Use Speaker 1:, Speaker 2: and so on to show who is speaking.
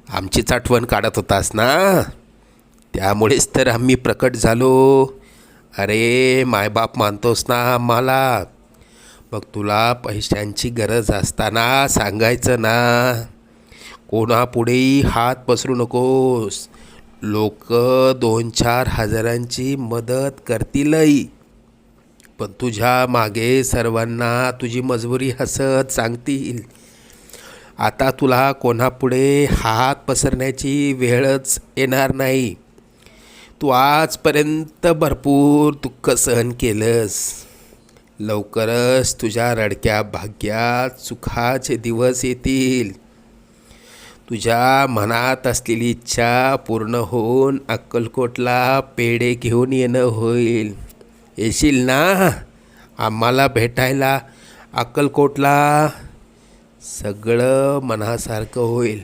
Speaker 1: आमचीच आठवण काढत होतास ना, त्यामुळेच तर आम्ही प्रकट झालो. अरे मायबाप मानतोस ना आम्हाला, मग तुला पैशांची गरज असताना सांगायचं ना. कोणापुढेही हात पसरू नकोस. लोक 2-4 हजारांची मदत करतीलही, पण तुझ्या मागे सर्वांना तुझी मजबुरी हसत सांगतील. आता तुला कोणापुढे हात पसरण्याची वेळच येणार नाही. तू आजपर्यंत भरपूर दुःख सहन केलंस. लवकरच तुझ्या रडक्या भाग्यात सुखाचे दिवस येतील. तुझ्या मनात असलेली इच्छा पूर्ण होऊन अक्कलकोटला पेढे घेऊन येणं होईल. येशील ना आम्हाला भेटायला अक्कलकोटला? सगळं मनासारखं होईल.